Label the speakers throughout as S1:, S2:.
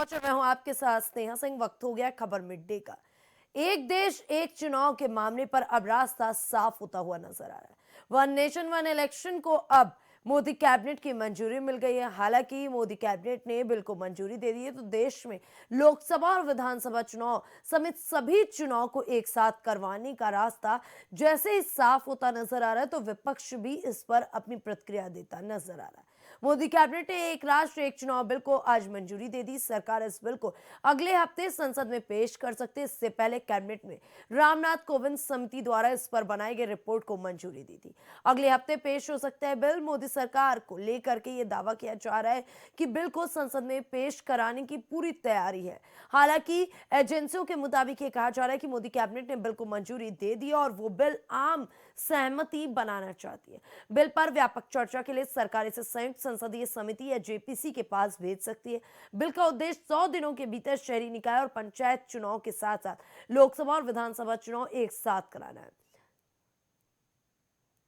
S1: और मैं हूं आपके साथ स्नेहा सिंह। वक्त हो गया खबर मिड डे का। एक देश एक चुनाव के मामले पर अब रास्ता साफ होता हुआ नजर आ रहा है। वन नेशन वन इलेक्शन को अब मोदी कैबिनेट की मंजूरी मिल गई है। हालांकि मोदी कैबिनेट ने बिल को मंजूरी दे दी है तो देश में लोकसभा और विधानसभा चुनाव समेत सभी चुनाव को एक साथ करवाने का रास्ता जैसे ही साफ होता नजर आ रहा है तो विपक्ष भी इस पर अपनी प्रतिक्रिया देता नजर आ रहा है। मोदी कैबिनेट ने एक राष्ट्र एक चुनाव बिल को आज मंजूरी दे दी। सरकार इस बिल को अगले हफ्ते संसद में पेश कर सकते हैं। इससे पहले कैबिनेट में रामनाथ कोविंद समिति द्वारा इस पर बनाई गई रिपोर्ट को मंजूरी दी थी। अगले हफ्ते पेश हो सकता है बिल। मोदी सरकार को लेकर के ये दावा किया जा रहा है कि बिल को संसद में पेश कराने की पूरी तैयारी है। हालांकि एजेंसियों के मुताबिक ये कहा जा रहा है कि मोदी कैबिनेट ने बिल को मंजूरी दे दी और वो बिल आम सहमति बनाना चाहती है। बिल पर व्यापक चर्चा के लिए सरकार इसे संयुक्त संसदीय समिति या जेपीसी के पास भेज सकती है। बिल का उद्देश्य 100 दिनों के भीतर शहरी निकाय और पंचायत चुनाव के साथ साथ लोकसभा और विधानसभा चुनाव एक साथ कराना है।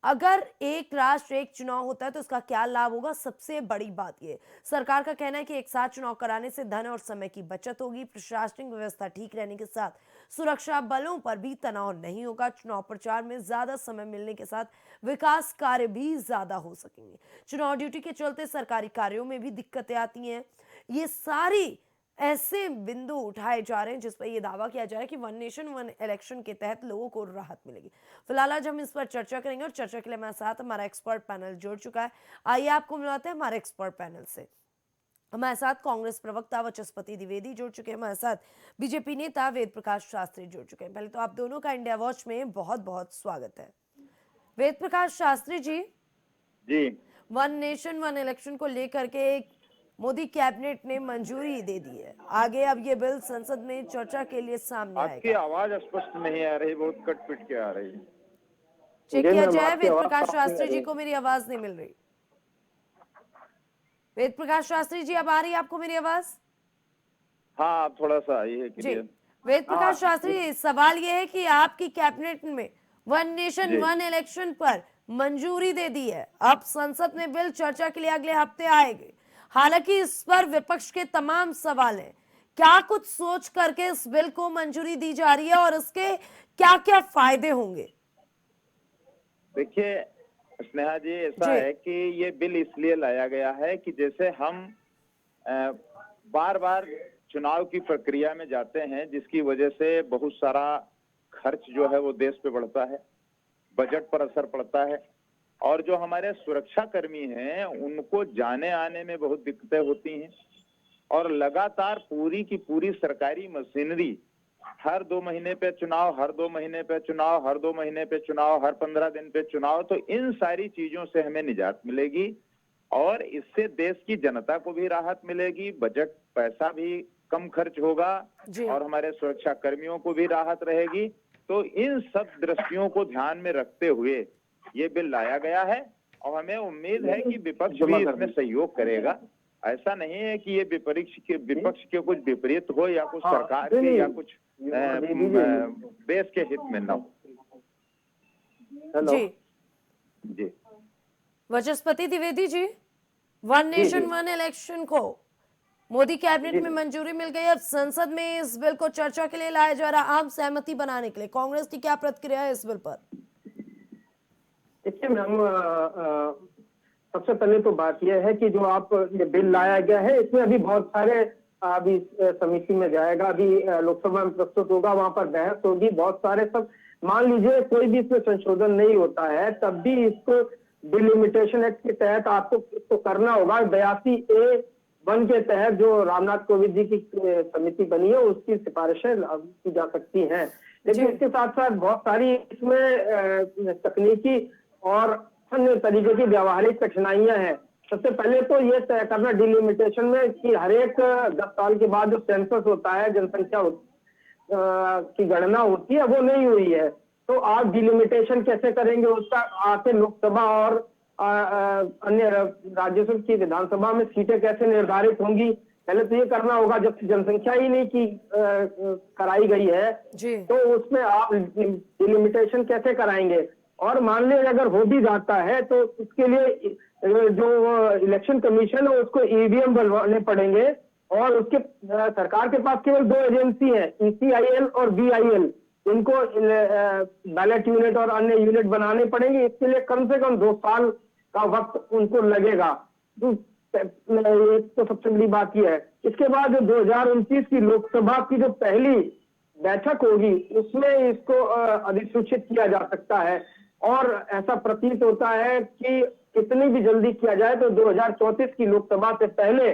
S1: अगर एक राष्ट्र एक चुनाव होता है तो इसका क्या लाभ होगा? सबसे बड़ी बात यह, सरकार का कहना है कि एक साथ चुनाव कराने से धन और समय की बचत होगी। प्रशासनिक व्यवस्था ठीक रहने के साथ सुरक्षा बलों पर भी तनाव नहीं होगा। चुनाव प्रचार में ज्यादा समय मिलने के साथ विकास कार्य भी ज्यादा हो सकेंगे। चुनाव ड्यूटी के चलते सरकारी कार्यों में भी दिक्कतें आती हैं। ये सारी ऐसे बिंदु उठाए जा रहे हैं जिस पर यह दावा किया जा रहा है कि वन नेशन वन इलेक्शन के तहत लोगों को राहत मिलेगी। फिलहाल आज हम इस पर चर्चा करेंगे और चर्चा के लिए हमारे साथ हमारा एक्सपर्ट पैनल जुड़ चुका है। आइए आपको मिलाते हैं हमारे एक्सपर्ट पैनल से। हमारे साथ कांग्रेस प्रवक्ता वचस्पति द्विवेदी जुड़ चुके हैं। हमारे साथ बीजेपी नेता वेद प्रकाश शास्त्री जुड़ चुके हैं। पहले तो आप दोनों का इंडिया वॉच में बहुत बहुत स्वागत है। Ved Prakash Shastri ji, one nation one election को लेकर के एक मोदी कैबिनेट ने मंजूरी दे दी है। आगे अब ये बिल संसद में चर्चा के लिए सामने आएगा।
S2: आपकी आवाज स्पष्ट नहीं आ रही, बहुत कट पिट के आ रही है।
S1: चेक किया जाए। वेद प्रकाश शास्त्री जी को मेरी आवाज नहीं मिल रही। वेद प्रकाश शास्त्री जी, अब आ रही है आपको मेरी आवाज?
S2: हाँ, थोड़ा सा आई है
S1: जी। वेद प्रकाश शास्त्री, सवाल ये है कि आपकी कैबिनेट में वन नेशन वन इलेक्शन पर मंजूरी दे दी है। अब संसद में बिल चर्चा के लिए अगले हफ्ते आएगी। हालांकि इस पर विपक्ष के तमाम सवाल हैं। क्या कुछ सोच करके इस बिल को मंजूरी दी जा रही है और इसके क्या क्या फायदे होंगे?
S2: देखिए स्नेहा जी, ऐसा है कि ये बिल इसलिए लाया गया है कि जैसे हम बार बार चुनाव की प्रक्रिया में जाते हैं, जिसकी वजह से बहुत सारा खर्च जो है वो देश पे बढ़ता है, बजट पर असर पड़ता है और जो हमारे सुरक्षा कर्मी हैं उनको जाने आने में बहुत दिक्कतें होती हैं और लगातार पूरी की पूरी सरकारी मशीनरी हर 2 महीने पे चुनाव, हर 2 महीने पे चुनाव, हर 2 महीने पे चुनाव, हर 15 दिन पे चुनाव, तो इन सारी चीजों से हमें निजात मिलेगी और इससे देश की जनता को भी राहत मिलेगी, बजट पैसा भी कम खर्च होगा और हमारे सुरक्षा कर्मियों को भी राहत रहेगी। तो इन सब दृष्टियों को ध्यान में रखते हुए ये बिल लाया गया है और हमें उम्मीद है कि विपक्ष भी इसमें सहयोग करेगा। ऐसा नहीं है कि ये विपक्ष के कुछ विपरीत हो या कुछ सरकार के या कुछ देश के हित में न हो।
S1: जी
S2: जी,
S1: Vachaspati Dwivedi ji, one nation one election को मोदी कैबिनेट में मंजूरी मिल गई। अब संसद में इस बिल को चर्चा के लिए लाया जा रहा, आम सहमति बनाने के लिए कांग्रेस की क्या प्रतिक्रिया है इस बिल पर?
S3: देखिए मैम, सबसे पहले तो बात यह है कि जो आप ये बिल लाया गया है इसमें अभी बहुत सारे अभी समिति में जाएगा, अभी लोकसभा में प्रस्तुत होगा, वहां पर बहस होगी, बहुत सारे सब। मान लीजिए कोई भी इसमें संशोधन नहीं होता है तब भी इसको डिलिमिटेशन एक्ट के तहत आपको इसको करना होगा। 82A(1) के तहत जो रामनाथ कोविंद जी की समिति बनी है उसकी सिफारिशें की जा सकती हैं। लेकिन इसके साथ साथ बहुत सारी इसमें तकनीकी और अन्य तरीके की व्यावहारिक कठिनाइयां हैं। सबसे पहले तो ये तय करना डिलिमिटेशन में कि हर एक 10 साल के बाद जो सेंसस होता है, जनसंख्या की गणना होती है, वो नहीं हुई है। तो आप डिलिमिटेशन कैसे करेंगे उसका? आके लोकसभा और अन्य राज्यों की विधानसभा में सीटें कैसे निर्धारित होंगी? पहले तो ये करना होगा। जब जनसंख्या ही नहीं की कराई गई है तो उसमें आप डिलिमिटेशन कैसे कराएंगे? और मान लीजिए अगर हो भी जाता है तो उसके लिए जो इलेक्शन कमीशन है उसको ईवीएम बनवाने पड़ेंगे और उसके सरकार के पास केवल 2 एजेंसी है, ECIL और BIL। इनको बैलेट यूनिट और अन्य यूनिट बनाने पड़ेंगे। इसके लिए कम से कम 2 साल का वक्त उनको लगेगा। तो ये तो सबसे बड़ी बात यह है। इसके बाद जो 2029 की लोकसभा की जो पहली बैठक होगी उसमें इसको अधिसूचित किया जा सकता है, और ऐसा प्रतीत होता है कि कितनी भी जल्दी किया जाए तो 2034 की लोकसभा से पहले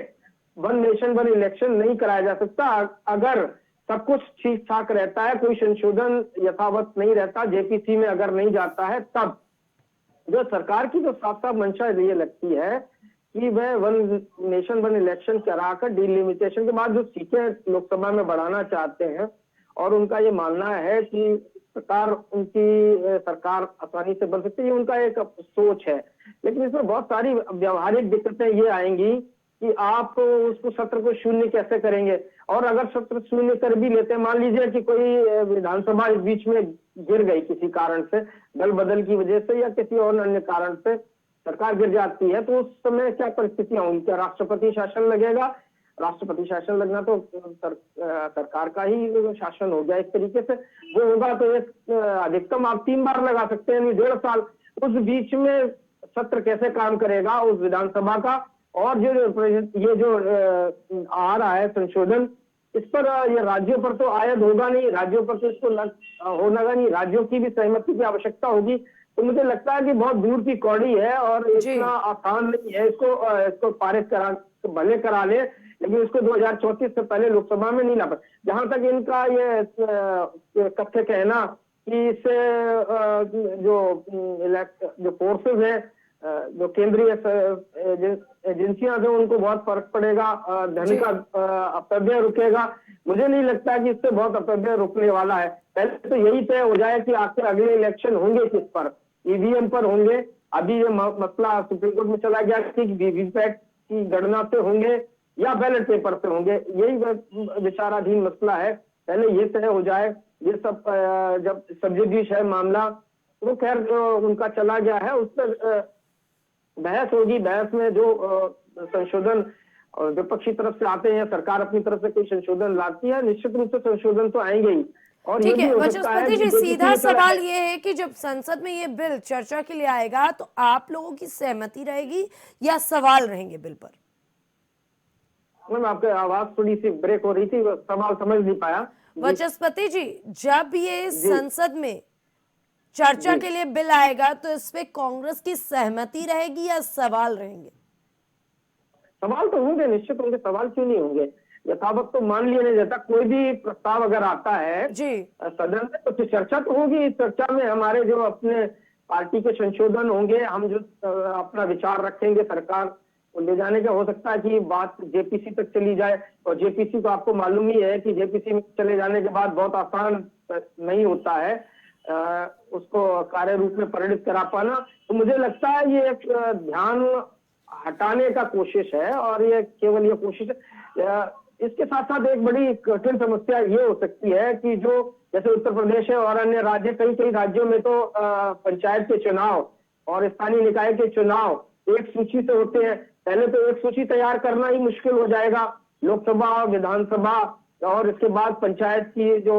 S3: वन नेशन वन इलेक्शन नहीं कराया जा सकता। अगर सब कुछ ठीक ठाक रहता है, कोई संशोधन यथावत नहीं रहता, JPC में अगर नहीं जाता है, तब जो सरकार की जो साफ साफ मंशा ये लगती है कि वह वन नेशन वन इलेक्शन कराकर डिलिमिटेशन के बाद जो सीटें लोकसभा में बढ़ाना चाहते हैं, और उनका ये मानना है कि सरकार आसानी से बन सकती है, ये उनका एक सोच है। लेकिन इसमें बहुत सारी व्यवहारिक दिक्कतें ये आएंगी कि आप उसको सत्र को शून्य कैसे करेंगे, और अगर सत्र शून्य कर भी लेते हैं, मान लीजिए कि कोई विधानसभा इस बीच में गिर गई किसी कारण से, दल बदल की वजह से या किसी और अन्य कारण से सरकार गिर जाती है, तो उस समय क्या परिस्थितियां होंगी? क्या राष्ट्रपति शासन लगेगा? राष्ट्रपति शासन लगना तो सरकार का ही शासन हो गया एक तरीके से। वो होगा तो एक अधिकतम आप 3 बार लगा सकते हैं, 1.5 साल। उस बीच में सत्र कैसे काम करेगा उस विधानसभा का? और ये जो आ रहा है संशोधन, इस पर ये राज्यों पर तो आयद होगा नहीं, राज्यों पर तो इसको होगा नहीं, राज्यों की भी सहमति की आवश्यकता होगी। तो मुझे लगता है कि बहुत दूर की कौड़ी है और इतना आसान नहीं है। इसको पारित भले करा ले, लेकिन इसको 2034 से पहले लोकसभा में नहीं ला पाए। जहां तक इनका ये कथ्य कहना कि इससे जो फोर्सेस है, जो केंद्रीय एजेंसियां हैं, उनको बहुत फर्क पड़ेगा, धन का अपव्यय रुकेगा, मुझे नहीं लगता कि इससे बहुत अपव्यय रुकने वाला है। पहले तो यही तय हो जाए कि आखिर अगले इलेक्शन होंगे किस पर, EVM पर होंगे। अभी ये मसला सुप्रीम कोर्ट में चला गया कि वीवीपैट की गणना से होंगे या बैलेट पेपर से होंगे, यही विचाराधीन मसला है। पहले ये तय हो जाए। ये सब जब सब्जुडिश है मामला, वो खैर उनका चला गया है, उस पर बहस होगी। बहस में जो संशोधन विपक्षी तरफ से आते हैं, सरकार अपनी तरफ से कोई संशोधन लाती है, निश्चित रूप से संशोधन तो आएंगे ही। और
S1: ठीक है,
S3: हो सकता है
S1: वाचस्पति जी,
S3: कि
S1: सीधा सवाल ये है कि जब संसद में ये बिल चर्चा के लिए आएगा तो आप लोगों की सहमति रहेगी या सवाल रहेंगे बिल पर?
S3: मैम, आपकी आवाज थोड़ी सी ब्रेक हो रही थी, सवाल समझ नहीं पाया।
S1: वाचस्पति जी, जब ये संसद में चर्चा के लिए बिल आएगा तो इस पे कांग्रेस की सहमति रहेगी या सवाल रहेंगे?
S3: सवाल तो होंगे, निश्चित होंगे, सवाल क्यों नहीं होंगे। यथावत तो मान लिया नहीं जाता। कोई भी प्रस्ताव अगर आता है सदन में तो चर्चा तो होगी। इस चर्चा में हमारे जो अपने पार्टी के संशोधन होंगे, हम जो अपना विचार रखेंगे सरकार को ले जाने का, हो सकता है कि बात JPC तक चली जाए। और JPC को आपको मालूम ही है कि JPC में चले जाने के बाद बहुत आसान नहीं होता है उसको कार्य रूप में परिणित करा पाना। तो मुझे लगता है ये एक ध्यान हटाने का कोशिश है, और ये केवल ये कोशिश है। इसके साथ साथ एक बड़ी कठिन समस्या ये हो सकती है कि जो जैसे उत्तर प्रदेश है और अन्य राज्य, कई राज्यों में तो पंचायत के चुनाव और स्थानीय निकाय के चुनाव एक सूची से होते हैं। पहले तो एक सूची तैयार करना ही मुश्किल हो जाएगा, लोकसभा, विधानसभा और इसके बाद पंचायत की जो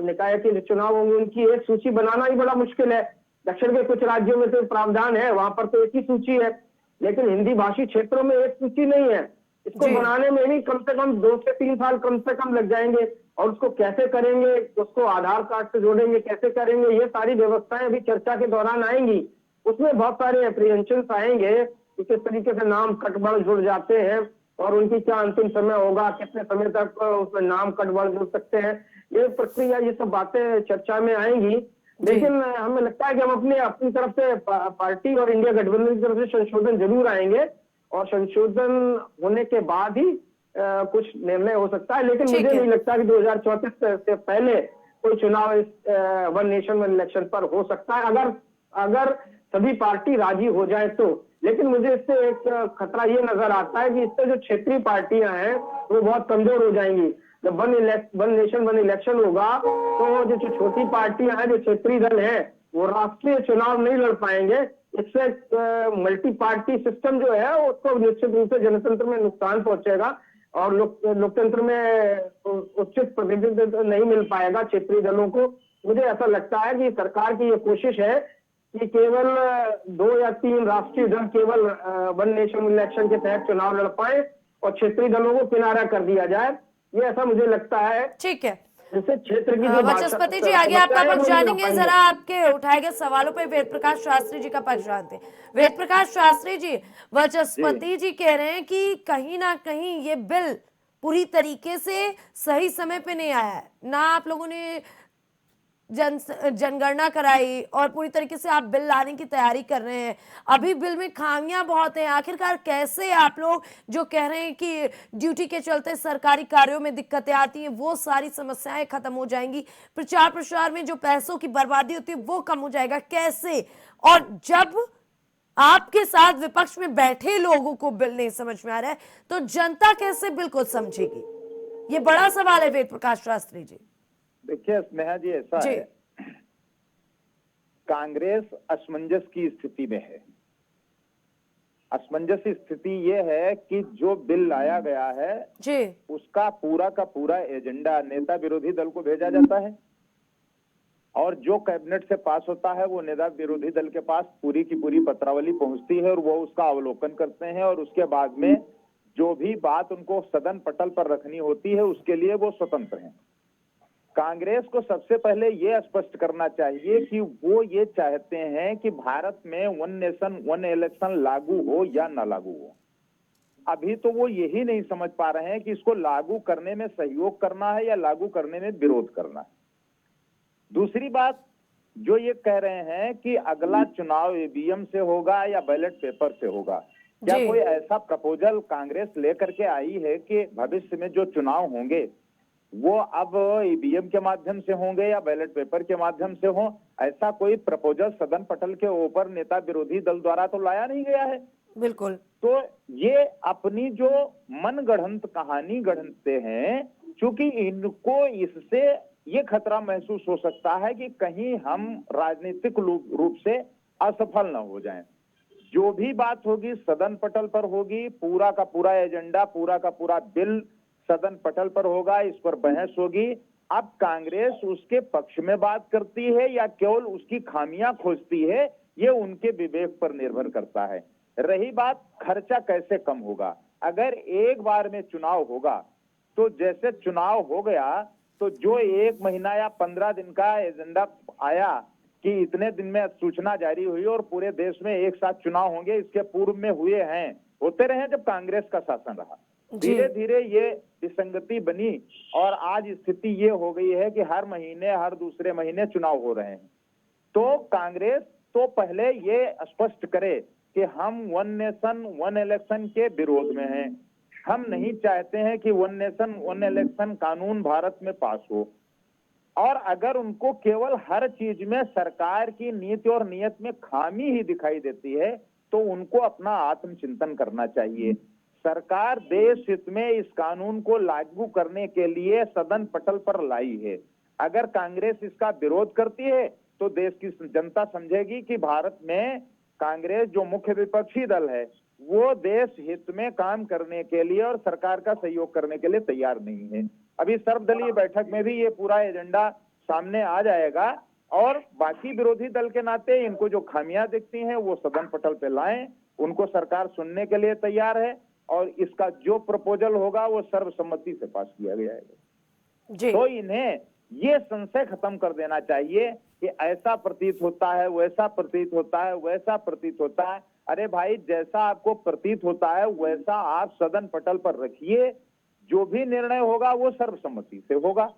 S3: निकाय के जो चुनाव होंगे उनकी एक सूची बनाना ही बड़ा मुश्किल है। दक्षिण के कुछ राज्यों में तो प्रावधान है, वहां पर तो एक ही सूची है, लेकिन हिंदी भाषी क्षेत्रों में एक सूची नहीं है। इसको बनाने में भी कम से कम 2 से 3 साल कम से कम लग जाएंगे। और उसको कैसे करेंगे, उसको आधार कार्ड से जोड़ेंगे, कैसे करेंगे, ये सारी व्यवस्थाएं अभी चर्चा के दौरान आएंगी। उसमें बहुत सारे एप्रीहेंशन आएंगे कि किस तरीके से नाम कटबढ़ जुड़ जाते हैं और उनकी क्या अंतिम समय होगा, कितने समय तक उसमें नाम कटबढ़ जुड़ सकते हैं, ये प्रक्रिया, ये सब बातें चर्चा में आएंगी। लेकिन हमें लगता है कि हम अपनी तरफ से पार्टी और इंडिया गठबंधन की तरफ से संशोधन जरूर आएंगे, और संशोधन होने के बाद ही कुछ निर्णय हो सकता है। लेकिन मुझे नहीं लगता कि 2034 से पहले कोई चुनाव इस वन नेशन वन इलेक्शन पर हो सकता है, अगर सभी पार्टी राजी हो जाए तो। लेकिन मुझे इससे एक खतरा ये नजर आता है कि इससे जो क्षेत्रीय पार्टियां हैं वो बहुत कमजोर हो जाएंगी। जब वन नेशन वन इलेक्शन होगा तो जो छोटी पार्टियां हैं, जो क्षेत्रीय दल हैं, वो राष्ट्रीय चुनाव नहीं लड़ पाएंगे। इससे मल्टी पार्टी सिस्टम जो है उसको निश्चित रूप से जनतंत्र में नुकसान पहुंचेगा। और लोकतंत्र में उचित प्रतिनिधित्व नहीं मिल पाएगा क्षेत्रीय दलों को। मुझे ऐसा लगता है कि सरकार की ये कोशिश है कि केवल 2 या 3 राष्ट्रीय दल केवल वन नेशन इलेक्शन के तहत चुनाव लड़ पाए और क्षेत्रीय दलों को किनारा कर दिया जाए। ये ऐसा मुझे लगता है,
S1: ठीक है।
S3: जिससे क्षेत्र की जो
S1: वाचस्पति जी, आगे आपका पक्ष जानेंगे, जरा आपके उठाए गए सवालों पे वेद प्रकाश शास्त्री जी का पक्ष जानते हैं। वेद प्रकाश शास्त्री जी, वाचस्पति जी कह रहे हैं कि कहीं ना कहीं ये बिल पूरी तरीके से सही समय पे नहीं आया है, ना आप लोगों ने जनगणना कराई और पूरी तरीके से आप बिल लाने की तैयारी कर रहे हैं। अभी बिल में खामियां बहुत हैं। आखिरकार कैसे आप लोग जो कह रहे हैं कि ड्यूटी के चलते सरकारी कार्यों में दिक्कतें आती हैं, वो सारी समस्याएं खत्म हो जाएंगी, प्रचार प्रसार में जो पैसों की बर्बादी होती है वो कम हो जाएगा, कैसे? और जब आपके साथ विपक्ष में बैठे लोगों को बिल नहीं समझ में आ रहा है तो जनता कैसे बिल को समझेगी? ये बड़ा सवाल है वेद प्रकाश शास्त्री जी।
S2: देखिए स्नेहा जी, ऐसा है, कांग्रेस असमंजस की स्थिति में है। असमंजस की स्थिति ये है कि जो बिल लाया गया है
S1: जी,
S2: उसका पूरा का पूरा एजेंडा नेता विरोधी दल को भेजा जाता है और जो कैबिनेट से पास होता है वो नेता विरोधी दल के पास पूरी की पूरी पत्रावली पहुंचती है और वो उसका अवलोकन करते हैं और उसके बाद में जो भी बात उनको सदन पटल पर रखनी होती है उसके लिए वो स्वतंत्र हैं। कांग्रेस को सबसे पहले ये स्पष्ट करना चाहिए कि वो ये चाहते हैं कि भारत में वन नेशन वन इलेक्शन लागू हो या ना लागू हो। अभी तो वो यही नहीं समझ पा रहे हैं कि इसको लागू करने में सहयोग करना है या लागू करने में विरोध करना है। दूसरी बात जो ये कह रहे हैं कि अगला चुनाव ईवीएम से होगा या बैलेट पेपर से होगा, क्या कोई ऐसा प्रपोजल कांग्रेस लेकर के आई है कि भविष्य में जो चुनाव होंगे वो अब ईवीएम के माध्यम से होंगे या बैलेट पेपर के माध्यम से हो? ऐसा कोई प्रपोजल सदन पटल के ऊपर नेता विरोधी दल द्वारा तो लाया नहीं गया है।
S1: बिल्कुल।
S2: तो ये अपनी जो मन गढ़ंत कहानी गढ़ते हैं, क्योंकि इनको इससे ये खतरा महसूस हो सकता है कि कहीं हम राजनीतिक रूप से असफल न हो जाएं। जो भी बात होगी सदन पटल पर होगी, पूरा का पूरा एजेंडा, पूरा का पूरा बिल सदन पटल पर होगा, इस पर बहस होगी। अब कांग्रेस उसके पक्ष में बात करती है या केवल उसकी खामियां खोजती है, ये उनके विवेक पर निर्भर करता है। रही बात खर्चा कैसे कम होगा, अगर एक बार में चुनाव होगा तो जैसे चुनाव हो गया तो जो 1 महीना या 15 दिन का एजेंडा आया कि इतने दिन में सूचना जारी हुई और पूरे देश में एक साथ चुनाव होंगे, इसके पूर्व में हुए हैं, होते रहे जब कांग्रेस का शासन रहा। धीरे धीरे ये विसंगति बनी और आज स्थिति ये हो गई है कि हर महीने हर दूसरे महीने चुनाव हो रहे हैं। तो कांग्रेस तो पहले ये स्पष्ट करे कि हम वन नेशन वन इलेक्शन के विरोध में हैं। हम नहीं चाहते हैं कि वन नेशन वन इलेक्शन कानून भारत में पास हो। और अगर उनको केवल हर चीज में सरकार की नीति और नियत में खामी ही दिखाई देती है तो उनको अपना आत्मचिंतन करना चाहिए। सरकार देश हित में इस कानून को लागू करने के लिए सदन पटल पर लाई है। अगर कांग्रेस इसका विरोध करती है तो देश की जनता समझेगी कि भारत में कांग्रेस जो मुख्य विपक्षी दल है वो देश हित में काम करने के लिए और सरकार का सहयोग करने के लिए तैयार नहीं है। अभी सर्वदलीय बैठक में भी ये पूरा एजेंडा सामने आ जाएगा और बाकी विरोधी दल के नाते इनको जो खामियां दिखती हैं वो सदन पटल पे लाएं, उनको सरकार सुनने के लिए तैयार है और इसका जो प्रपोजल होगा वो सर्वसम्मति से पास किया जाएगा। तो इन्हें ये संशय खत्म कर देना चाहिए कि ऐसा प्रतीत होता है, वैसा प्रतीत होता है, वैसा प्रतीत होता है। अरे भाई, जैसा आपको प्रतीत होता है वैसा आप सदन पटल पर रखिए, जो भी निर्णय होगा वो सर्वसम्मति से होगा।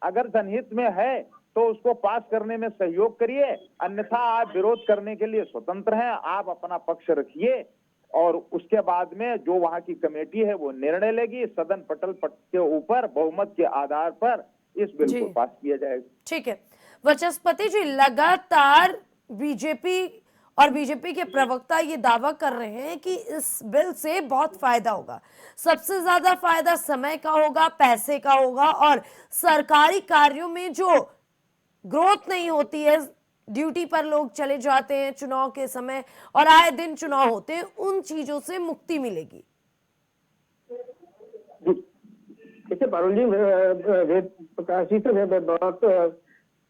S2: अगर जनहित में है तो उसको पास करने में सहयोग करिए, अन्यथा आप विरोध करने के लिए स्वतंत्र हैं। आप अपना पक्ष रखिए और उसके बाद में जो वहां की कमेटी है वो निर्णय लेगी, सदन पटल के ऊपर बहुमत के आधार पर इस बिल को पास किया जाएगा।
S1: ठीक है वाचस्पति जी, लगातार बीजेपी और बीजेपी के प्रवक्ता ये दावा कर रहे हैं कि इस बिल से बहुत फायदा होगा, सबसे ज्यादा फायदा समय का होगा, पैसे का होगा और सरकारी कार्यों में जो ग्रोथ नहीं होती है, ड्यूटी पर लोग चले जाते हैं चुनाव के समय और आए दिन चुनाव होते हैं, उन चीजों से मुक्ति मिलेगी।
S3: जी, देखिए पारुल जी, वेद प्रकाश जी से बहुत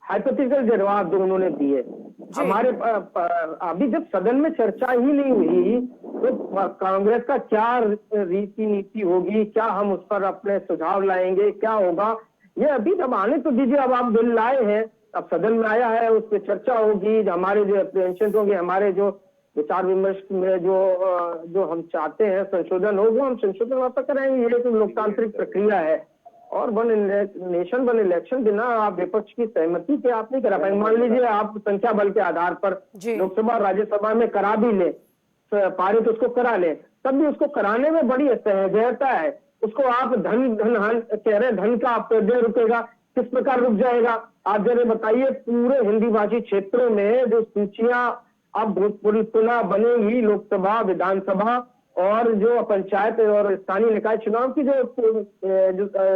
S3: हाइपोथेटिकल जवाब जो उन्होंने दिए।
S1: जी।
S3: हमारे अभी जब सदन में चर्चा ही नहीं हुई तो कांग्रेस का क्या रीति नीति होगी, क्या हम उस पर अपने सुझाव लाएंगे, क्या होगा, ये अभी जब आने तो दीजिए। अब आप बिल लाए हैं, अब सदन में आया है, उस पर चर्चा होगी, हमारे जो अप्रीहेंशन होंगे, हमारे जो विचार विमर्श में जो हम चाहते हैं संशोधन हो, वो हम संशोधन वहां पर कराएंगे। ये तो लोकतांत्रिक प्रक्रिया है और वन नेशन वन इलेक्शन बिना आप विपक्ष की सहमति के आप नहीं करा पाएंगे। मान लीजिए आप संख्या बल के आधार पर
S1: जी।
S3: लोकसभा और राज्यसभा में करा भी ले, पारित उसको करा ले, तब भी उसको कराने में बड़ी असहजता है। उसको आप धन कह रहे हैं, धन का आप दे रुकेगा, किस प्रकार रुक जाएगा? आप जरा बताइए, पूरे हिंदी भाषी क्षेत्रों में जो सूचियां अब पुनः बनेगी, लोकसभा, विधानसभा और जो पंचायत और स्थानीय निकाय चुनाव की जो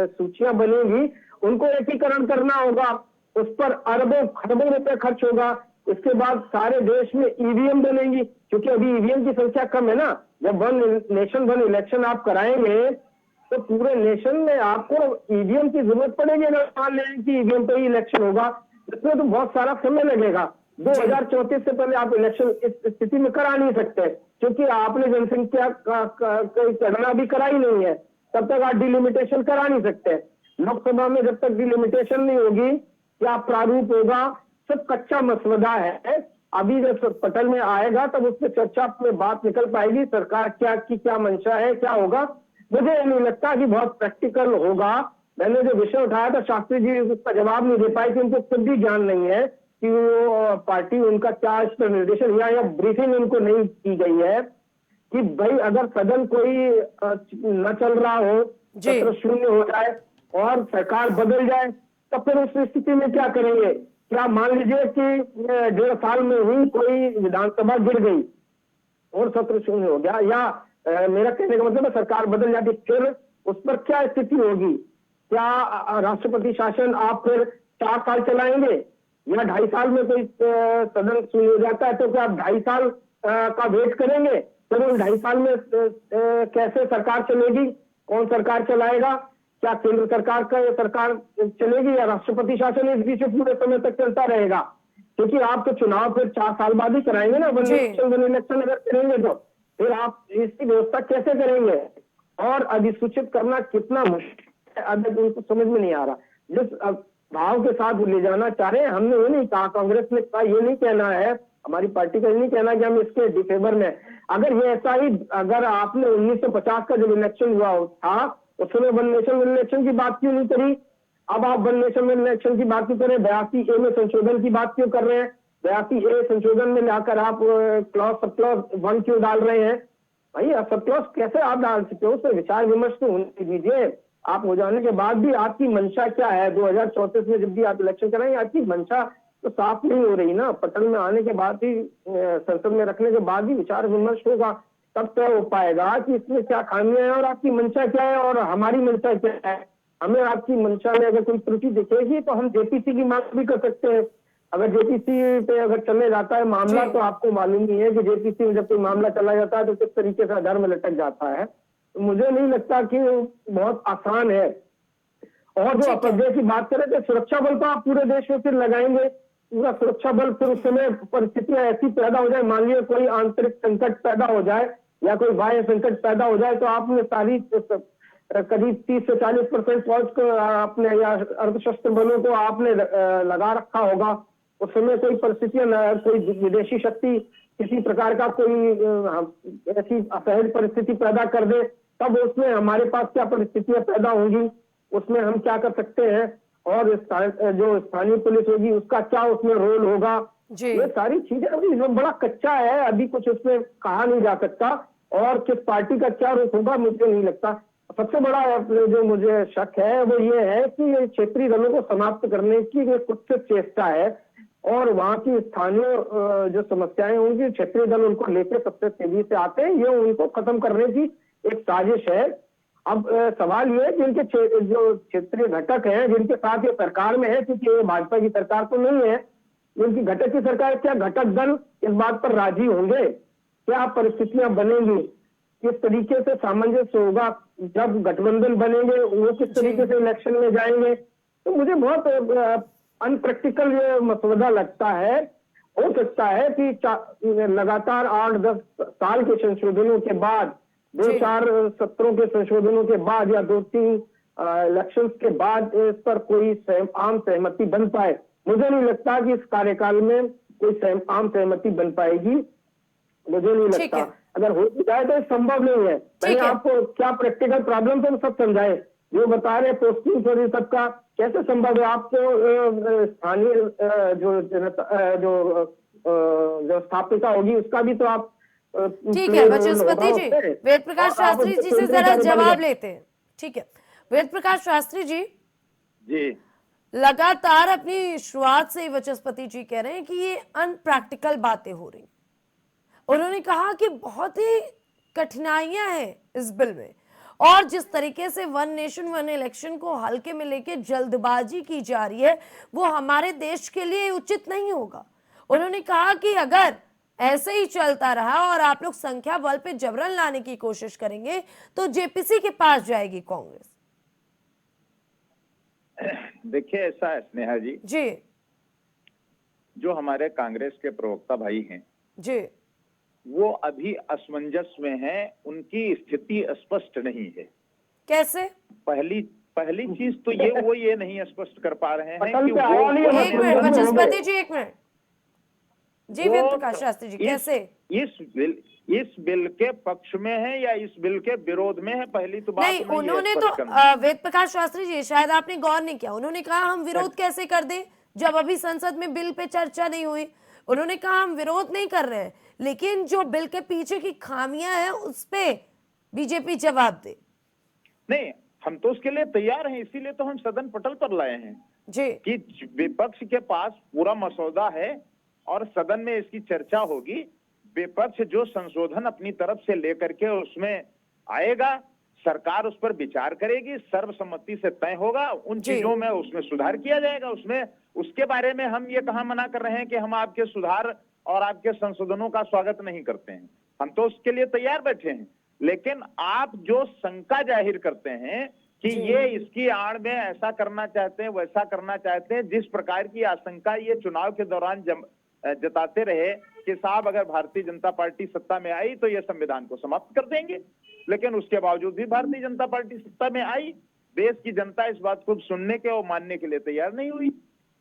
S3: सूचियां बनेगी, उनको एकीकरण करना होगा। उस पर अरबों खरबों रुपए खर्च होगा। इसके बाद सारे देश में ईवीएम बनेंगी, क्योंकि अभी ईवीएम की संख्या कम है ना। जब वन नेशन वन इलेक्शन आप कराएंगे तो पूरे नेशन में आपको ईवीएम की जरूरत पड़ेगी। अगर मान लें कि ईवीएम पे ही इलेक्शन होगा, इसमें तो बहुत सारा समय लगेगा। 2034 से पहले आप इलेक्शन इस स्थिति में करा नहीं सकते, क्योंकि आपने जनसंख्या का गणना भी कराई नहीं है। तब तक आप डिलिमिटेशन करा नहीं सकते। लोकसभा में जब तक डिलिमिटेशन नहीं होगी, क्या प्रारूप होगा, सब कच्चा मसवदा है। अभी जब पटल में आएगा तब उस पर चर्चा में बात निकल पाएगी, सरकार क्या मंशा है, क्या होगा। मुझे नहीं लगता कि बहुत प्रैक्टिकल होगा। मैंने जो विषय उठाया था, शास्त्री जी उसका जवाब नहीं दे पाए कि उनको खुद भी ज्ञान नहीं है कि वो पार्टी उनका क्या इस पर निर्देशन या ब्रीफिंग उनको नहीं की गई है कि भाई अगर सदन कोई न चल रहा हो, सत्र शून्य हो जाए और सरकार बदल जाए, तब फिर उस स्थिति में क्या करेंगे? क्या मान लीजिए कि 1.5 साल में ही कोई विधानसभा गिर गई और सत्र शून्य हो गया, या मेरा कहने का मतलब है सरकार बदल जाती, फिर उस पर क्या स्थिति होगी? क्या राष्ट्रपति शासन आप फिर 4 साल चलाएंगे या 2.5 साल में कोई सदन शून्य हो जाता है तो क्या आप 2.5 साल का वेट करेंगे? फिर उन 2.5 साल में कैसे सरकार चलेगी? कौन सरकार चलाएगा? क्या केंद्र सरकार का सरकार चलेगी या राष्ट्रपति शासन इस बीच पूरे समय तक चलता रहेगा? क्योंकि आप तो चुनाव फिर 4 साल बाद ही कराएंगे ना। वन इलेक्शन अगर करेंगे तो फिर आप इसकी व्यवस्था कैसे करेंगे? और अधिसूचित करना कितना मुश्किल है, अभी उनको समझ में नहीं आ रहा। जिस भाव के साथ ले जाना चाह रहे हैं, हमने ये नहीं कहा, कांग्रेस ने कहा, ये नहीं कहना है, हमारी पार्टी का ये नहीं कहना कि हम इसके डिफेवर में। अगर ये ऐसा ही, अगर आपने 1950 का जब इलेक्शन हुआ था उस समय वन नेशन वन इलेक्शन की बात क्यों नहीं करी? अब आप वन नेशन वन इलेक्शन की बात क्यों कर रहे हैं? 82A में संशोधन की बात क्यों कर रहे हैं? 82A संशोधन में लाकर आप सब क्लॉज 1 क्यों डाल रहे हैं? भाई सब क्लॉज कैसे आप डाल सकते हो? उस पर विचार विमर्श तो होने दीजिए। आप हो जाने के बाद भी आपकी मंशा क्या है? 2034 में जब भी आप इलेक्शन कराएंगे, आपकी मंशा तो साफ नहीं हो रही ना। पटल में आने के बाद ही, संसद में रखने के बाद ही विचार विमर्श होगा, तब तय हो पाएगा कि इसमें क्या खामियां हैं और आपकी मंशा क्या है और हमारी मंशा क्या है। हमें आपकी मंशा में अगर कोई त्रुटि दिखेगी तो हम जेपीसी की मांग भी कर सकते हैं। अगर जेपीसी पे अगर चले जाता है मामला, तो आपको मालूम ही है कि जेपीसी में जब कोई मामला चला जाता है तो किस तरीके से आधार में लटक जाता है। तो मुझे नहीं लगता कि बहुत आसान है। और जो अपव्यय की बात करें तो सुरक्षा बल तो आप पूरे देश में फिर लगाएंगे, पूरा सुरक्षा बल, फिर उस समय परिस्थितियां ऐसी पैदा हो जाए, मान लीजिए कोई आंतरिक संकट पैदा हो जाए या कोई बाह्य संकट पैदा हो जाए, तो आपने सारी करीब 30 से 40% फौज को आपने या अर्धशस्त्र बलों को आपने लगा रखा होगा। उस समय कोई परिस्थितियां, कोई विदेशी शक्ति किसी प्रकार का कोई ऐसी असहज परिस्थिति पैदा कर दे, तब उसमें हमारे पास क्या परिस्थितियां पैदा होंगी, उसमें हम क्या कर सकते हैं, और जो स्थानीय पुलिस होगी उसका क्या उसमें रोल होगा। ये सारी चीजें अभी बड़ा कच्चा है, अभी कुछ उसमें कहा नहीं जा सकता। और किस पार्टी का क्या रुख होगा मुझे नहीं लगता। सबसे बड़ा जो मुझे शक है वो ये है कि ये क्षेत्रीय दलों को समाप्त करने की ये कुछ चेष्टा है, और वहां की स्थानीय जो समस्याएं होंगी, क्षेत्रीय दल उनको लेकर सबसे तेजी से आते हैं, ये उनको खत्म करने की एक साजिश है। अब सवाल ये है कि इनके जो क्षेत्रीय घटक हैं जिनके साथ ये सरकार में है, क्योंकि ये भाजपा की सरकार तो नहीं है, इनकी घटक की सरकार, क्या घटक दल इस बात पर राजी होंगे? क्या परिस्थितियां बनेंगी? किस तरीके से सामंजस्य होगा? जब गठबंधन बनेंगे वो किस तरीके से इलेक्शन में जाएंगे, तो मुझे बहुत अनप्रैक्टिकल ये मसौदा लगता है। हो सकता है कि लगातार 8-10 साल के संशोधनों के बाद,
S1: जी।
S3: 2-4 सत्रों के संशोधनों के बाद या 2-3 इलेक्शंस के बाद इस पर कोई आम सहमति बन पाए। मुझे नहीं लगता कि इस कार्यकाल में कोई आम सहमति बन पाएगी, मुझे नहीं
S1: ठीक
S3: लगता।
S1: है।
S3: अगर हो जाए तो संभव नहीं है। मैंने
S1: है।
S3: आपको क्या प्रैक्टिकल प्रॉब्लम तो सब समझाए, जो बता रहे पोस्टिंग और ये सबका कैसे संभव है। आपको स्थानीय जो जनता जो स्थापिका होगी उसका भी तो आप
S1: ठीक है वचस्पति जी, वेद प्रकाश शास्त्री जी से जरा जवाब लेते हैं। ठीक है वेद प्रकाश शास्त्री जी,
S2: जी
S1: लगातार अपनी शुरुआत से ही वचस्पति जी कह रहे हैं कि ये अनप्रैक्टिकल बातें हो रही। उन्होंने कहा कि बहुत ही कठिनाइयां हैं इस बिल में, और जिस तरीके से वन नेशन वन इलेक्शन को हल्के में लेके जल्दबाजी की जा रही है वो हमारे देश के लिए उचित नहीं होगा। उन्होंने कहा कि अगर ऐसे ही चलता रहा और आप लोग संख्या बल पे जबरन लाने की कोशिश करेंगे तो जेपीसी के पास जाएगी कांग्रेस।
S2: देखिए ऐसा है स्नेहा जी,
S1: जी
S2: जो हमारे कांग्रेस के प्रवक्ता भाई हैं
S1: जी
S2: वो अभी असमंजस में हैं, उनकी स्थिति स्पष्ट नहीं है।
S1: कैसे?
S2: पहली चीज तो ये नहीं स्पष्ट कर पा रहे हैं कि
S1: एक मिनट वचस्पति जी, एक मिनट जी। वेद प्रकाश शास्त्री जी कैसे
S2: इस बिल के पक्ष में है या इस बिल के विरोध में है, पहली तो बात
S1: नहीं। उन्होंने तो वेद प्रकाश शास्त्री जी शायद आपने गौर नहीं किया, उन्होंने कहा हम विरोध कैसे कर दें जब अभी संसद में बिल पे चर्चा नहीं हुई। उन्होंने कहा हम विरोध नहीं कर रहे हैं, लेकिन जो बिल के पीछे की खामियां हैं उस पे बीजेपी जवाब दे।
S2: नहीं, हम तो उसके लिए तैयार हैं, इसीलिए तो हम सदन पटल पर लाए हैं
S1: जी
S2: कि विपक्ष के पास पूरा मसौदा है और सदन में इसकी चर्चा होगी। विपक्ष जो संशोधन अपनी तरफ से लेकर के उसमें आएगा, सरकार उस पर विचार करेगी, सर्वसम्मति से तय होगा, उन चीजों में उसमें सुधार किया जाएगा। उसके बारे में हम ये कहां मना कर रहे हैं कि हम आपके सुधार और आपके संशोधनों का स्वागत नहीं करते हैं, हम तो उसके लिए तैयार बैठे हैं। लेकिन आप जो शंका जाहिर करते हैं कि ये इसकी आड़ में ऐसा करना चाहते हैं वैसा करना चाहते हैं, जिस प्रकार की आशंका ये चुनाव के दौरान जताते रहे कि साहब अगर भारतीय जनता पार्टी सत्ता में आई तो ये संविधान को समाप्त कर देंगे, लेकिन उसके बावजूद भी भारतीय जनता पार्टी सत्ता में आई। देश की जनता इस बात को सुनने के और मानने के लिए तैयार नहीं हुई।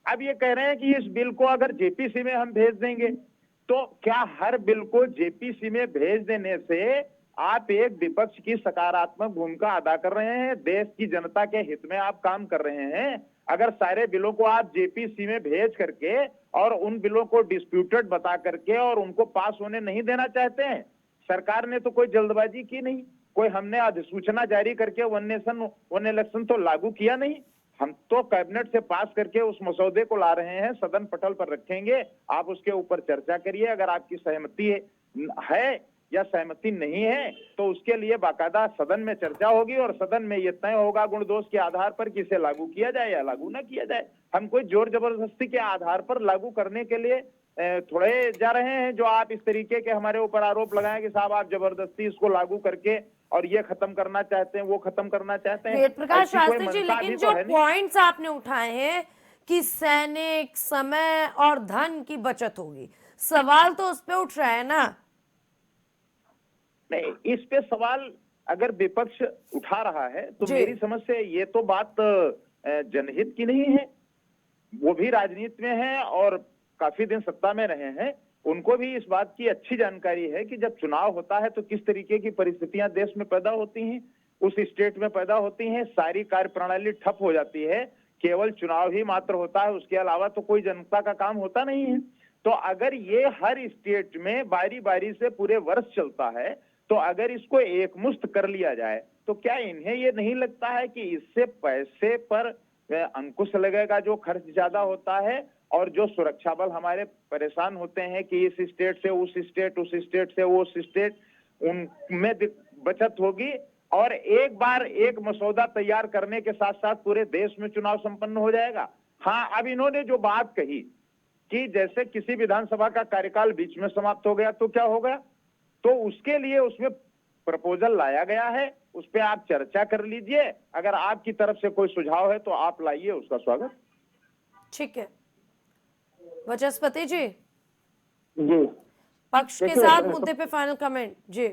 S2: अब ये कह रहे हैं कि इस बिल को अगर जेपीसी में हम भेज देंगे, तो क्या हर बिल को जेपीसी में भेज देने से आप एक विपक्ष की सकारात्मक भूमिका अदा कर रहे हैं, देश की जनता के हित में आप काम कर रहे हैं? अगर सारे बिलों को आप जेपीसी में भेज करके और उन बिलों को डिस्प्यूटेड बता करके और उनको पास होने नहीं देना चाहते हैं, सरकार ने तो कोई जल्दबाजी की नहीं, कोई हमने अधिसूचना जारी करके वन नेशन वन इलेक्शन तो लागू किया नहीं, हम तो कैबिनेट से पास करके उस मसौदे को ला रहे हैं, सदन पटल पर रखेंगे, आप उसके ऊपर चर्चा करिए। अगर आपकी सहमति है या सहमति नहीं है तो उसके लिए बाकायदा सदन में चर्चा होगी और सदन में यह तय होगा गुण दोष के आधार पर कि इसे लागू किया जाए या लागू ना किया जाए। हम कोई जोर जबरदस्ती के आधार पर लागू करने के लिए थोड़े जा रहे हैं, जो आप इस तरीके के हमारे ऊपर आरोप लगाएं कि साहब आप जबरदस्ती इसको लागू करके और ये खत्म करना चाहते हैं, वो खत्म करना चाहते हैं।
S1: वेद प्रकाश शास्त्री जी, लेकिन जो पॉइंट्स आपने उठाए हैं कि सैनिक समय और धन की बचत होगी, सवाल तो उस पे उठ रहा है ना?
S2: नहीं, इस पे सवाल अगर विपक्ष उठा रहा है तो मेरी समझ से ये तो बात जनहित की नहीं है। वो भी राजनीति में है और काफी दिन सत्ता में रहे हैं, उनको भी इस बात की अच्छी जानकारी है कि जब चुनाव होता है तो किस तरीके की परिस्थितियां देश में पैदा होती हैं, उस स्टेट में पैदा होती हैं, सारी कार्य प्रणाली ठप हो जाती है, केवल चुनाव ही मात्र होता है, उसके अलावा तो कोई जनता का काम होता नहीं है। तो अगर ये हर स्टेट में बारी बारी से पूरे वर्ष चलता है तो अगर इसको एकमुश्त कर लिया जाए तो क्या इन्हें ये नहीं लगता है कि इससे पैसे पर अंकुश लगेगा, जो खर्च ज्यादा होता है और जो सुरक्षा बल हमारे परेशान होते हैं कि इस स्टेट से उस स्टेट, उस स्टेट से वो स्टेट, उनमें बचत होगी और एक बार एक मसौदा तैयार करने के साथ साथ पूरे देश में चुनाव संपन्न हो जाएगा। हाँ, अब इन्होंने जो बात कही कि जैसे किसी विधानसभा का कार्यकाल बीच में समाप्त हो गया तो क्या होगा, तो उसके लिए उसमें प्रपोजल लाया गया है, उस पर आप चर्चा कर लीजिए। अगर आपकी तरफ से कोई सुझाव है तो आप लाइए, उसका स्वागत।
S1: ठीक है वाचस्पति जी,
S3: जी
S1: पक्ष के
S3: देखिए,
S1: साथ मुद्दे पे फाइनल कमेंट जी।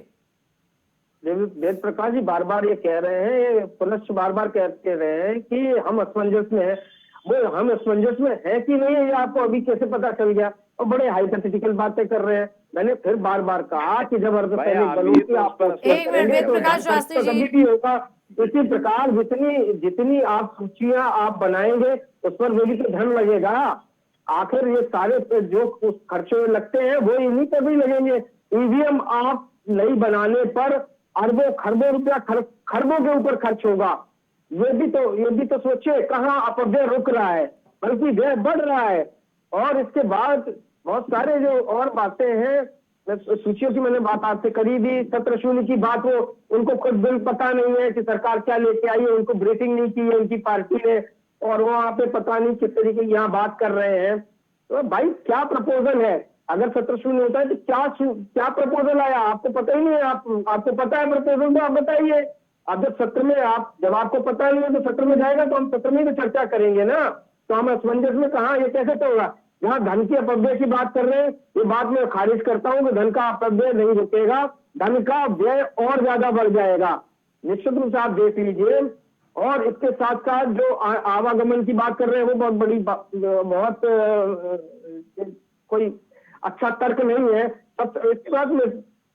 S3: वेद प्रकाश जी बार बार ये कह रहे हैं, ये पुनश्च बार बार कह रहे हैं कि हम असमंजस में हैं। वो हम असमंजस में है कि नहीं, ये आपको अभी कैसे पता चल गया? और बड़े हाइपोथेटिकल बातें कर रहे हैं। मैंने फिर बार बार कहा कि जब अर्धसैनिक बलों की आप
S1: एक मिनट, वेद प्रकाश शास्त्री जी।
S3: कभी भी होगा। इसी प्रकार जितनी आप सूचियां आप बनाएंगे उस पर भी तो धन लगेगा। आखिर ये सारे जो उस खर्चे लगते हैं वो इन्हीं पर भी लगेंगे। ईवीएम आप नई बनाने पर अरबों खरबों रुपया खरबों के ऊपर खर्च होगा। ये भी तो सोचिए, कहाँ अपव्यय रुक रहा है, बल्कि व्यय बढ़ रहा है। और इसके बाद बहुत सारे जो और बातें हैं, सूचियों की मैंने बात आपसे करी भी। सत्र शून्य की बात, वो उनको खुद बिल पता नहीं है कि सरकार क्या लेके आई है, उनको ब्रीफिंग नहीं की है उनकी पार्टी ने, और वहां पे पता नहीं किस तरीके की यहाँ बात कर रहे हैं। तो भाई क्या प्रपोजल है? अगर सत्र शून्य होता है तो क्या प्रपोजल आया? आपको पता ही नहीं है। आपको पता है प्रपोजल तो आप बताइए। अब जब आपको पता नहीं है तो सत्र में जाएगा तो हम सत्र में भी चर्चा करेंगे ना। तो हम असमंजस में कहा, ये कैसे चलेगा? जहां धन के अपव्यय की बात कर रहे हैं, ये बात मैं खारिज करता हूं कि धन का अपव्यय नहीं रुकेगा, धन का व्यय और ज्यादा बढ़ जाएगा। निश्चित रूप से आप देख लीजिए। और इसके साथ साथ जो आवागमन की बात कर रहे हैं, वो बहुत बड़ी बहुत कोई अच्छा तर्क नहीं है। सब इसके बाद में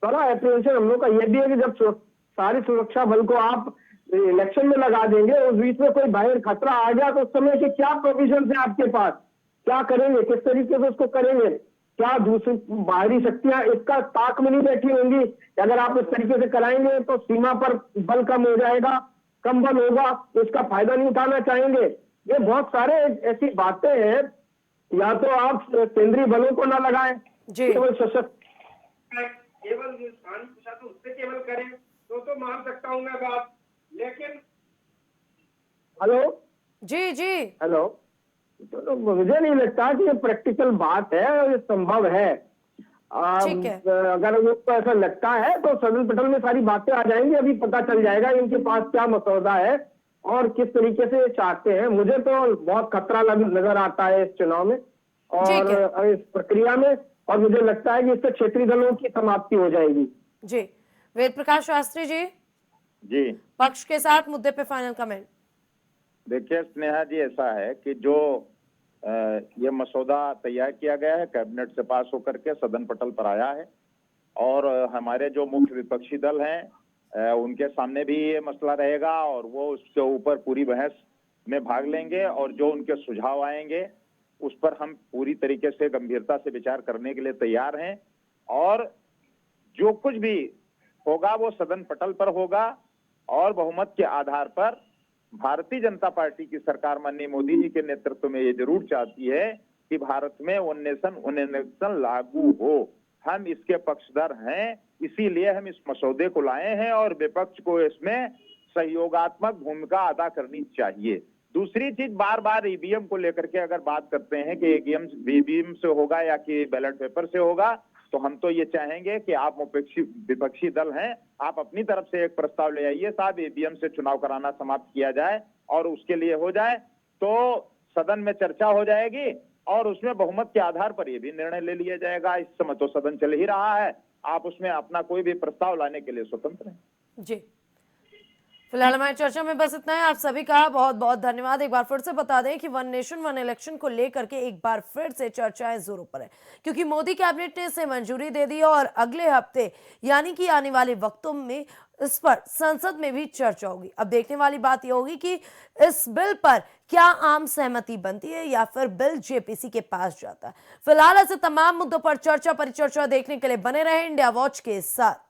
S3: बड़ा एप्रीहेंशन हम लोग का यह भी है कि जब सारी सुरक्षा बल को आप इलेक्शन में लगा देंगे, उस बीच में कोई बाहर खतरा आ गया तो उस समय के क्या प्रोविजन है आपके पास? क्या करेंगे? किस तरीके से उसको करेंगे? क्या दूसरी बाहरी शक्तियां इसका ताक में नहीं बैठी होंगी? अगर आप इस तरीके से कराएंगे तो सीमा पर बल कम हो जाएगा, कम बल होगा, तो इसका फायदा नहीं उठाना चाहेंगे। ये बहुत सारे ऐसी बातें हैं। या तो आप केंद्रीय बलों को ना लगाएं, केवल सशक्त, केवल स्थानीय प्रशासन उससे केवल करें तो मान सकता हूं मैं बात। लेकिन हेलो
S1: जी
S3: हेलो, तो मुझे नहीं लगता कि ये प्रैक्टिकल बात है और ये संभव है।
S1: ठीक है।
S3: अगर उनको ऐसा लगता है तो सदन पटल में सारी बातें आ जाएंगी। अभी पता चल जाएगा इनके पास क्या मसौदा है और किस तरीके से चाहते हैं। मुझे तो बहुत खतरा नजर आता है इस चुनाव में और इस प्रक्रिया में, और मुझे लगता है कि इससे क्षेत्रीय दलों की समाप्ति हो जाएगी।
S1: जी वेद प्रकाश शास्त्री जी, पक्ष के साथ मुद्दे पे फाइनल कमेंट।
S2: देखिए स्नेहा जी, ऐसा है कि जो ये मसौदा तैयार किया गया है, कैबिनेट से पास होकर के सदन पटल पर आया है, और हमारे जो मुख्य विपक्षी दल हैं उनके सामने भी ये मसला रहेगा और वो उसके ऊपर पूरी बहस में भाग लेंगे, और जो उनके सुझाव आएंगे उस पर हम पूरी तरीके से गंभीरता से विचार करने के लिए तैयार हैं। और जो कुछ भी होगा वो सदन पटल पर होगा, और बहुमत के आधार पर भारतीय जनता पार्टी की सरकार माननीय मोदी जी के नेतृत्व में ये जरूर चाहती है कि भारत में वन नेशन लागू हो। हम इसके पक्षधर हैं, इसीलिए हम इस मसौदे को लाए हैं और विपक्ष को इसमें सहयोगात्मक भूमिका अदा करनी चाहिए। दूसरी चीज, बार बार ईवीएम को लेकर के अगर बात करते हैं कि ईवीएम से होगा या कि बैलेट पेपर से होगा, तो हम तो ये चाहेंगे कि आप विपक्षी दल हैं, आप अपनी तरफ से एक प्रस्ताव ले आइए साहब, ईवीएम से चुनाव कराना समाप्त किया जाए, और उसके लिए हो जाए तो सदन में चर्चा हो जाएगी और उसमें बहुमत के आधार पर ये भी निर्णय ले लिया जाएगा। इस समय तो सदन चल ही रहा है, आप उसमें अपना कोई भी प्रस्ताव लाने के लिए स्वतंत्र हैं।
S1: जी फिलहाल हमारी चर्चा में बस इतना है। आप सभी का बहुत बहुत धन्यवाद। एक बार फिर से बता दें कि वन नेशन वन इलेक्शन को लेकर के एक बार फिर से चर्चाएं जोरों पर है, क्योंकि मोदी कैबिनेट ने इसे मंजूरी दे दी और अगले हफ्ते यानी कि आने वाले वक्तों में इस पर संसद में भी चर्चा होगी। अब देखने वाली बात यह होगी कि इस बिल पर क्या आम सहमति बनती है या फिर बिल जेपीसी के पास जाता है। फिलहाल ऐसे तमाम मुद्दों पर चर्चा परिचर्चा देखने के लिए बने रहे इंडिया वॉच के साथ।